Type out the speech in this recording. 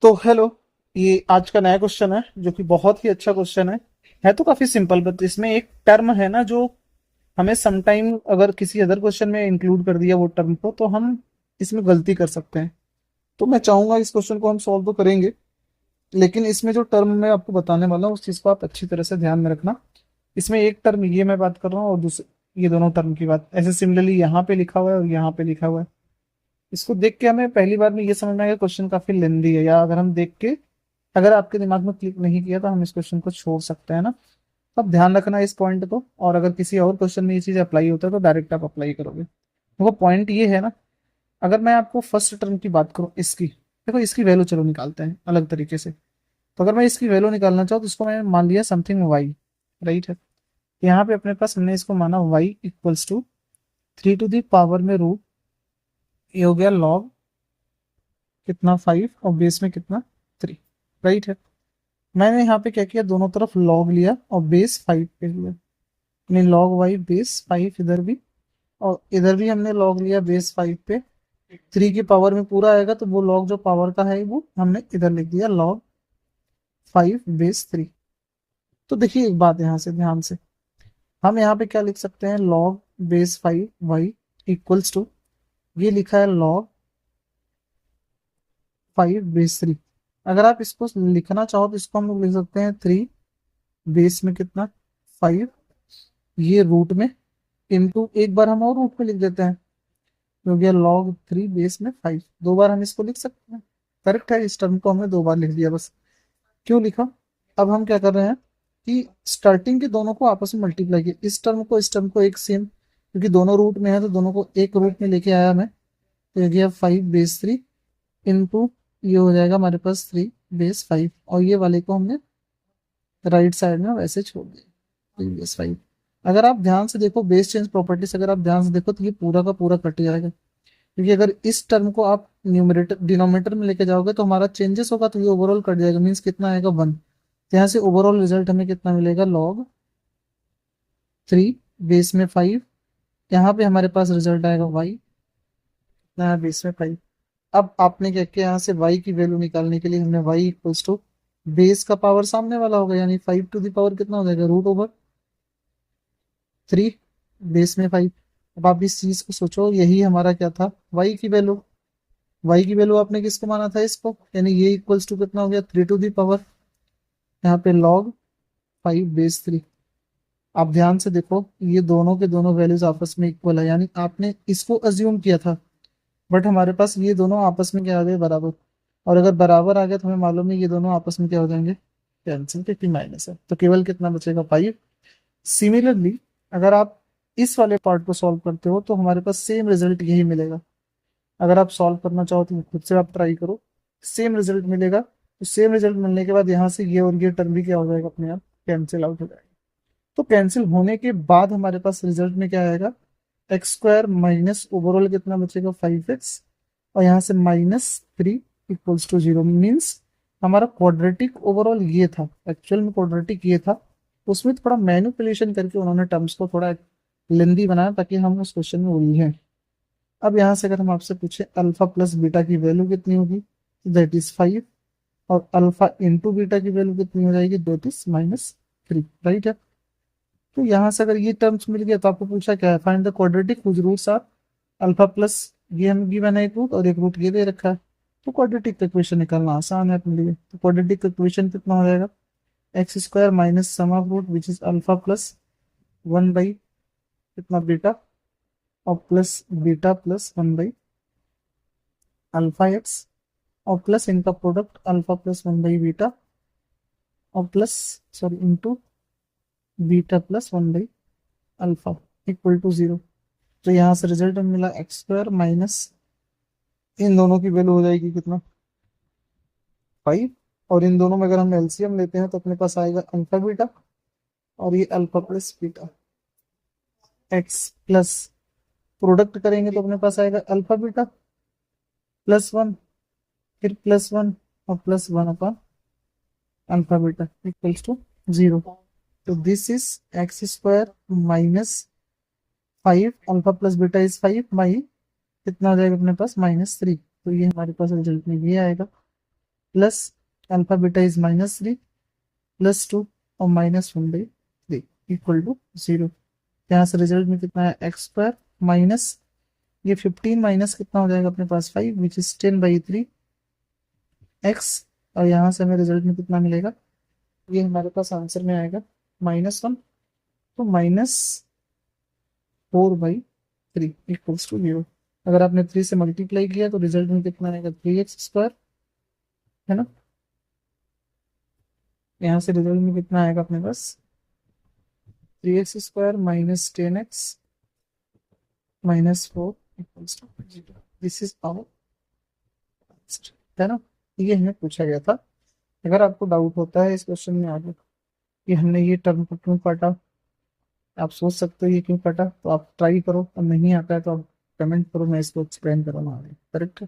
तो हेलो। ये आज का नया क्वेश्चन है जो कि बहुत ही अच्छा क्वेश्चन है तो काफी सिंपल, बट इसमें एक टर्म है ना जो हमें समटाइम अगर किसी अदर क्वेश्चन में इंक्लूड कर दिया वो टर्म को तो हम इसमें गलती कर सकते हैं। तो मैं चाहूंगा इस क्वेश्चन को हम सॉल्व तो करेंगे, लेकिन इसमें जो टर्म मैं आपको बताने वाला हूँ उस चीज को आप अच्छी तरह से ध्यान में रखना। इसमें एक टर्म ये मैं बात कर रहा हूँ और दूसरे ये दोनों टर्म की बात ऐसे सिमिलरली यहाँ पे लिखा हुआ है और यहाँ पे लिखा हुआ है। इसको देख के हमें पहली बार में ये समझना है कि क्वेश्चन काफी लेंदी है, या अगर हम देख के अगर आपके दिमाग में क्लिक नहीं किया तो हम इस क्वेश्चन को छोड़ सकते हैं ना। तो अब ध्यान रखना इस पॉइंट को, और अगर किसी और क्वेश्चन में ये चीज अप्लाई होता है तो डायरेक्ट आप अप्लाई करोगे। वो पॉइंट ये है ना, अगर मैं आपको फर्स्ट टर्म की बात करूं इसकी, देखो इसकी वैल्यू चलो निकालते हैं अलग तरीके से। तो अगर मैं इसकी वैल्यू निकालना चाहूँ तो इसको मैं मान लिया समथिंग वाई, राइट है। यहाँ पे अपने पास हमने इसको माना Y equals to 3 to the power में रूट, ये हो गया लॉग कितना 5 और बेस में कितना 3, राइट है। मैंने यहाँ पे क्या किया, दोनों तरफ लॉग लिया और बेस 5 पे लिया, यानी लॉग वाई बेस 5 इधर भी, और इधर भी हमने लॉग लिया बेस 5 पे। 3 की पावर में पूरा आएगा तो वो लॉग जो पावर का है वो हमने इधर लिख दिया लॉग 5 बेस 3। तो देखिए एक बात यहाँ से ध्यान से, हम यहाँ पे क्या लिख सकते हैं, log base 5 Y equals to, ये लिखा है लॉग 5 बेस 3। अगर आप इसको लिखना चाहो तो इसको हम लोग लिख सकते हैं 3 बेस में कितना 5, ये रूट में, इनटू एक बार हम और रूट में लिख देते हैं, हो गया लॉग 3 बेस में 5। दो बार हम इसको लिख सकते हैं, करेक्ट है। इस टर्म को हमने दो बार लिख दिया बस। क्यों लिखा, अब हम क्या कर रहे हैं कि स्टार्टिंग के दोनों को आपस में मल्टीप्लाई किया, इस टर्म को एक सेम, क्योंकि दोनों रूट में है तो दोनों को एक रूट में लेके आया मैं, तो ये गया 5 बेस 3 इंटू, ये हो जाएगा हमारे पास 3 बेस 5, और ये वाले को हमने राइट साइड में वैसे छोड़ दिया 3 बेस 5। अगर आप ध्यान से देखो बेस चेंज प्रॉपर्टीज, अगर आप ध्यान से देखो तो ये पूरा का पूरा कट जाएगा, क्योंकि अगर इस टर्म को आप न्यूमरेटर डिनोमिनेटर में लेके जाओगे तो हमारा चेंजेस होगा तो ये ओवरऑल कट जाएगा, मीन्स कितना आएगा 1। तो यहाँ से ओवरऑल रिजल्ट हमें कितना मिलेगा, लॉग 3 बेस में 5। यहाँ पे हमारे पास रिजल्ट आएगा वाई कितना बेस में 5। अब आपने क्या किया, यहाँ से y की वैल्यू निकालने के लिए हमने y इक्वल्स टू बेस का पावर सामने वाला होगा, यानी 5 टू दी पावर कितना हो जाएगा, रूट ओवर 3 बेस में 5। अब आप इस चीज को सोचो, यही हमारा क्या था, y की वैल्यू आपने किसको माना था, इसको, यानी ये इक्वल्स टू कितना हो गया 3 टू दी पावर, यहाँ पे log 5 बेस 3। आप ध्यान से देखो ये दोनों के दोनों वैल्यूज आपस में इक्वल है, यानी आपने इसको अज्यूम किया था, बट हमारे पास ये दोनों आपस में क्या आ गए, बराबर। और अगर बराबर आ गया तो हमें मालूम है ये दोनों आपस में क्या हो जाएंगे, कैंसिल, क्योंकि माइनस है, तो केवल कितना बचेगा 5। सिमिलरली अगर आप इस वाले पार्ट को सॉल्व करते हो तो हमारे पास सेम रिजल्ट यही मिलेगा। अगर आप सॉल्व करना चाहो तो खुद से आप ट्राई करो, सेम रिजल्ट मिलेगा। तो सेम रिजल्ट मिलने के बाद यहाँ से ये और ये टर्म भी क्या हो जाएगा, अपने आप कैंसिल आउट हो जाएगा। तो कैंसिल होने के बाद हमारे पास रिजल्ट में क्या आएगा, x² माइनस ओवरऑल कितना बचेगा 5x, और यहाँ से -3 = 0, मीन्स हमारा क्वाड्रेटिक ओवरऑल ये था, एक्चुअल में क्वाड्रेटिक ये था। उसमें थोड़ा मैनिपुलेशन करके उन्होंने टर्म्स को थोड़ा लेंदी बनाया ताकि हम उस क्वेश्चन में उलझें। अब यहाँ से अगर हम आपसे पूछे अल्फा प्लस बीटा की वैल्यू कितनी होगी, दैट इज 5, और अल्फा इंटू बीटा की वैल्यू कितनी हो जाएगी, दैट इज -3, राइट है। तो यहाँ से अगर ये टर्म्स मिल गया तो आपको पूछा क्या है, find the quadratic whose roots are alpha plus, ये हमें गिवन है एक रूट और एक रूट ये दे रखा है। तो क्वाड्रेटिक का इक्वेशन निकालना आसान है अपने लिए। तो क्वाड्रेटिक का इक्वेशन कितना हो जाएगा, x² minus sum of root which is alpha plus 1 by कितना बीटा, और plus beta plus 1 by alpha x, और प्लस इनका product alpha plus 1 by beta, और plus sorry into beta plus 1 by alpha equal to 0। तो यहाँ से result में मिला x² माइनस, इन दोनों की वैल्यू हो जाएगी कितना 5, और इन दोनों में अगर हम एलसीएम लेते हैं तो अपने पास आएगा अल्फा बीटा, और ये alpha plus beta, x plus product करेंगे तो अपने पास आएगा अल्फा बीटा +1, फिर +1 और +1 upon alpha beta equals to 0। तो this is x² minus 5, alpha plus beta is 5 by कितना आ जाएगा अपने पास -3। तो ये हमारे पास रिजल्ट में ये आएगा। प्लस अल्फा बीटा इज -3 +2 और -1/3 इक्वल टू 0। यहाँ से रिजल्ट में कितना है x² माइनस ये 15 माइनस कितना हो जाएगा अपने पास 5 विच इज 10/3 x। और यहाँ से हमें रिजल्ट में कितना मिलेगा, ये हमारे पास आंसर में आएगा -1, तो -4/3 इक्वल्स टू 0। अगर आपने 3 से मल्टीप्लाई किया तो रिजल्ट में कितना आएगा 3x², है ना। यहाँ से रिजल्ट में कितना आएगा अपने पास 3x² minus 10x -4 equals to 0। This is our answer, है ना। ये हमें पूछा गया था। अगर आपको डाउट होता है इस क्वेश्चन में आगे कि हमने ये टर्म को क्यों काटा, आप सोच सकते हो ये क्यों काटा, तो आप ट्राई करो, और नहीं आता है तो आप कमेंट करो, मैं इसको एक्सप्लेन करूँगा आगे, करेक्ट है।